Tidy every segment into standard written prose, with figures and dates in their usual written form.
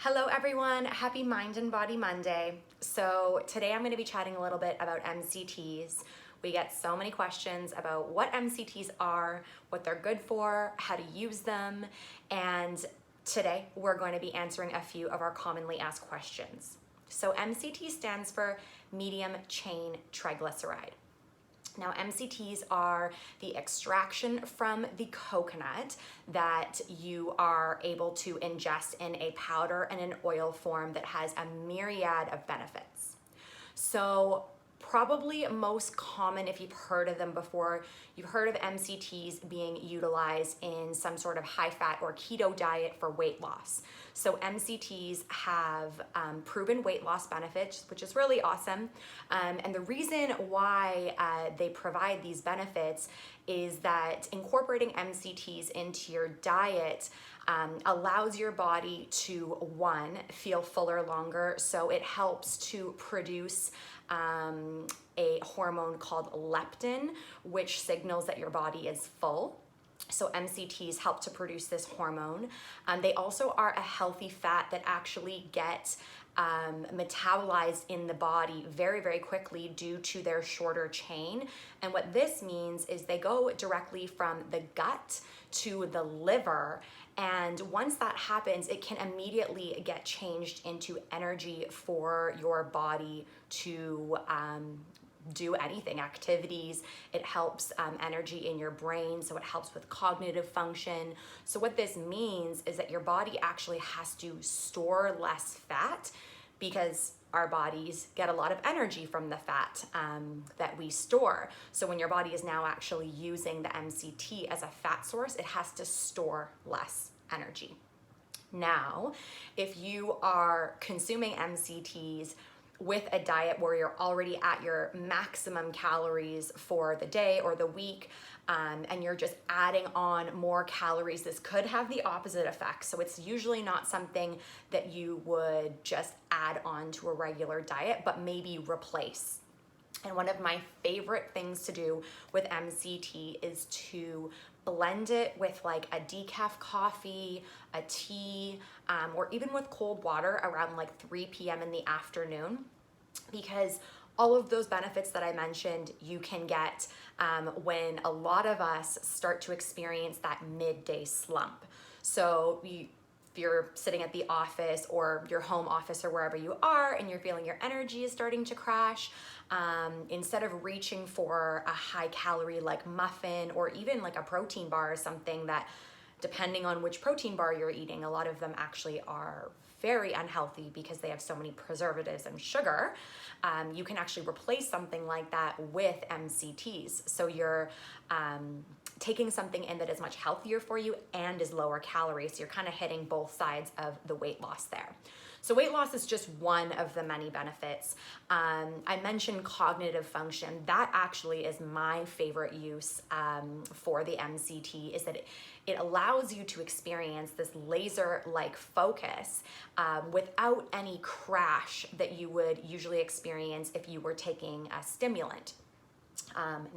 Hello everyone, happy Mind and Body Monday. So today I'm going to be chatting a little bit about MCTs. We get so many questions about what MCTs are, what they're good for, how to use them, and today we're going to be answering a few of our commonly asked questions. So MCT stands for medium chain triglyceride. Now, MCTs are the extraction from the coconut that you are able to ingest in a powder and an oil form that has a myriad of benefits. So probably most common, if you've heard of them before, you've heard of MCTs being utilized in some sort of high fat or keto diet for weight loss. So MCTs have proven weight loss benefits, which is really awesome. And the reason why they provide these benefits is that incorporating MCTs into your diet allows your body to, one, feel fuller longer. So it helps to produce a hormone called leptin, which signals that your body is full. So MCTs help to produce this hormone. They also are a healthy fat that actually gets metabolized in the body very, very quickly due to their shorter chain. And what this means is they go directly from the gut to the liver. And once that happens, it can immediately get changed into energy for your body to do anything, activities. It helps energy in your brain, so it helps with cognitive function. So what this means is that your body actually has to store less fat because our bodies get a lot of energy from the fat that we store. So when your body is now actually using the MCT as a fat source, it has to store less energy. Now, if you are consuming MCTs with a diet where you're already at your maximum calories for the day or the week, and you're just adding on more calories, this could have the opposite effect. So it's usually not something that you would just add on to a regular diet, but maybe replace. And one of my favorite things to do with MCT is to blend it with like a decaf coffee, a tea, or even with cold water around like 3 p.m. in the afternoon, because all of those benefits that I mentioned you can get when a lot of us start to experience that midday slump. So if you're sitting at the office or your home office or wherever you are and you're feeling your energy is starting to crash, instead of reaching for a high calorie like muffin or even like a protein bar or something that, depending on which protein bar you're eating, a lot of them actually are very unhealthy because they have so many preservatives and sugar. You can actually replace something like that with MCTs. So you're taking something in that is much healthier for you and is lower calories. So you're kind of hitting both sides of the weight loss there. So weight loss is just one of the many benefits. I mentioned cognitive function. That actually is my favorite use for the MCT, is that it allows you to experience this laser-like focus without any crash that you would usually experience if you were taking a stimulant.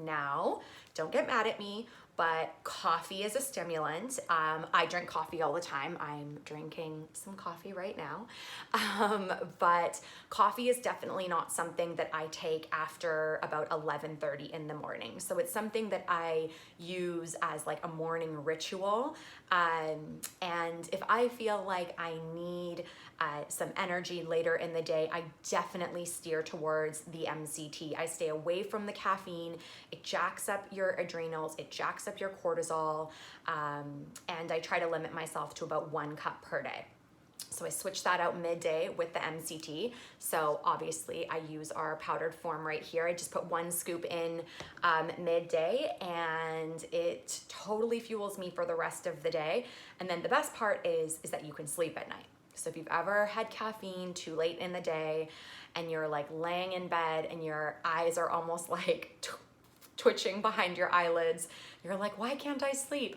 Now, don't get mad at me, but coffee is a stimulant. I drink coffee all the time. I'm drinking some coffee right now. But coffee is definitely not something that I take after about 11:30 in the morning. So it's something that I use as like a morning ritual. And if I feel like I need some energy later in the day, I definitely steer towards the MCT. I stay away from the caffeine. It jacks up your adrenals, it jacks up your cortisol, and I try to limit myself to about 1 cup per day. So I switch that out midday with the MCT. So obviously I use our powdered form right here. I just put 1 scoop in midday, and it totally fuels me for the rest of the day. And then the best part is that you can sleep at night. So if you've ever had caffeine too late in the day and you're like laying in bed and your eyes are almost like twitching behind your eyelids, you're like, why can't I sleep?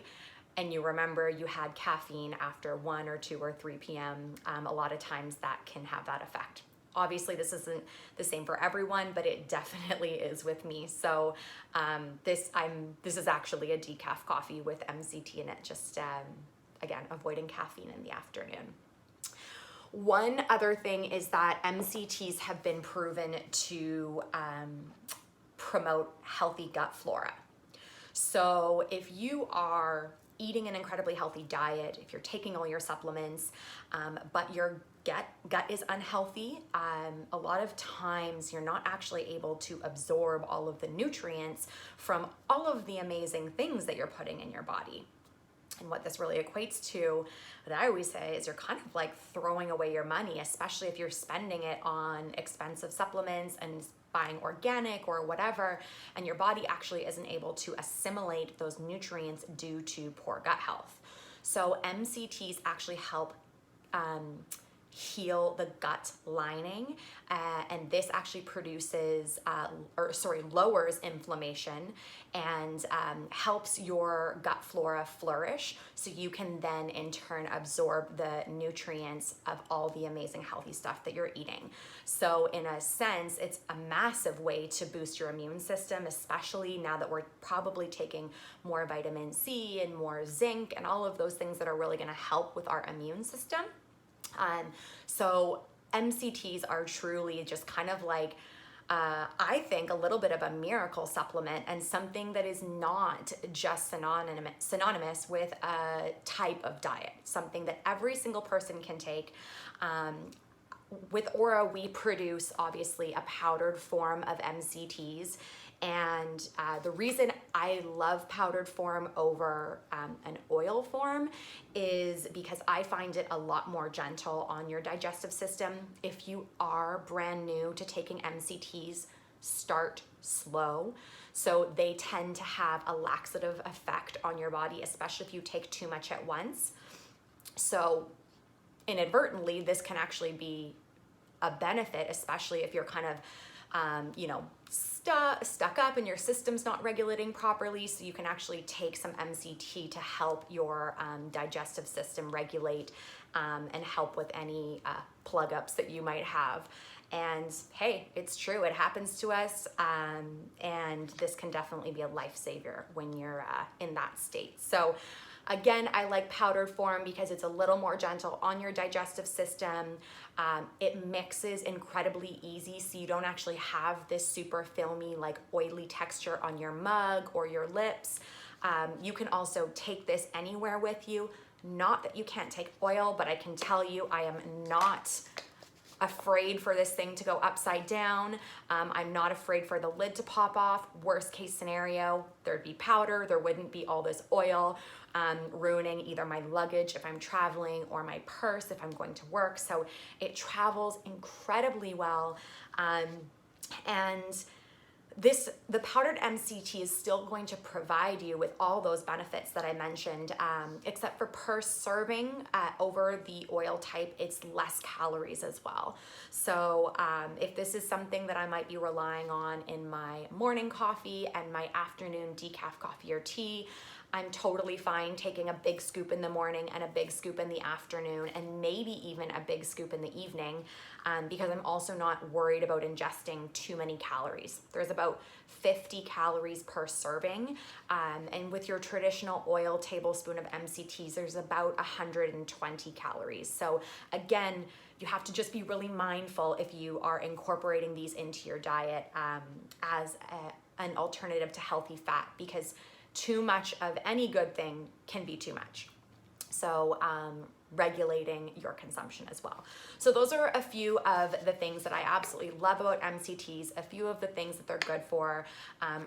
And you remember you had caffeine after 1 or 2 or 3 p.m., a lot of times that can have that effect. Obviously, this isn't the same for everyone, but it definitely is with me. So this is actually a decaf coffee with MCT in it, just again, avoiding caffeine in the afternoon. One other thing is that MCTs have been proven to promote healthy gut flora. So if you are eating an incredibly healthy diet, if you're taking all your supplements, but your gut is unhealthy, a lot of times you're not actually able to absorb all of the nutrients from all of the amazing things that you're putting in your body. And what this really equates to, that I always say, is you're kind of like throwing away your money, especially if you're spending it on expensive supplements and buying organic or whatever, and your body actually isn't able to assimilate those nutrients due to poor gut health. So MCTs actually help heal the gut lining, and this actually produces, lowers inflammation and helps your gut flora flourish, so you can then in turn absorb the nutrients of all the amazing healthy stuff that you're eating. So in a sense, it's a massive way to boost your immune system, especially now that we're probably taking more vitamin C and more zinc and all of those things that are really going to help with our immune system. So MCTs are truly just kind of like, I think, a little bit of a miracle supplement, and something that is not just synonymous with a type of diet, something that every single person can take. With Aura, we produce obviously a powdered form of MCTs, and the reason I love powdered form over an oil form is because I find it a lot more gentle on your digestive system. If you are brand new to taking MCTs, start slow. So they tend to have a laxative effect on your body, especially if you take too much at once. So inadvertently, this can actually be a benefit, especially if you're kind of stuck up and your system's not regulating properly. So you can actually take some MCT to help your digestive system regulate and help with any plug ups that you might have. And hey, it's true, it happens to us, and this can definitely be a lifesaver when you're in that state. So again, I like powdered form because it's a little more gentle on your digestive system. It mixes incredibly easy, so you don't actually have this super filmy, like oily texture on your mug or your lips. You can also take this anywhere with you. Not that you can't take oil, but I can tell you I am not afraid for this thing to go upside down. I'm not afraid for the lid to pop off. Worst case scenario, there'd be powder, there wouldn't be all this oil ruining either my luggage if I'm traveling or my purse if I'm going to work. So it travels incredibly well. And the powdered MCT is still going to provide you with all those benefits that I mentioned, except for per serving over the oil type, it's less calories as well. So if this is something that I might be relying on in my morning coffee and my afternoon decaf coffee or tea, I'm totally fine taking a big scoop in the morning and a big scoop in the afternoon, and maybe even a big scoop in the evening, because I'm also not worried about ingesting too many calories. There's about 50 calories per serving, and with your traditional oil tablespoon of MCTs, there's about 120 calories. So again, you have to just be really mindful if you are incorporating these into your diet as an alternative to healthy fat, because too much of any good thing can be too much. So regulating your consumption as well. So those are a few of the things that I absolutely love about MCTs, a few of the things that they're good for.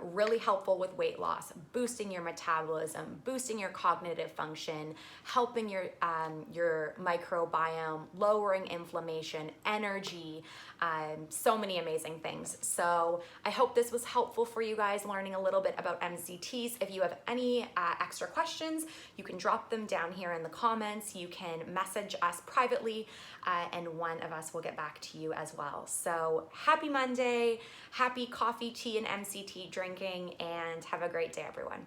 Really helpful with weight loss, boosting your metabolism, boosting your cognitive function, helping your microbiome, lowering inflammation, energy, so many amazing things. So I hope this was helpful for you guys, learning a little bit about MCTs. If you have any extra questions, you can drop them down here in the comments. You can message us privately, and one of us will get back to you as well. So happy Monday, happy coffee, tea, and MCT drinking, and have a great day, everyone.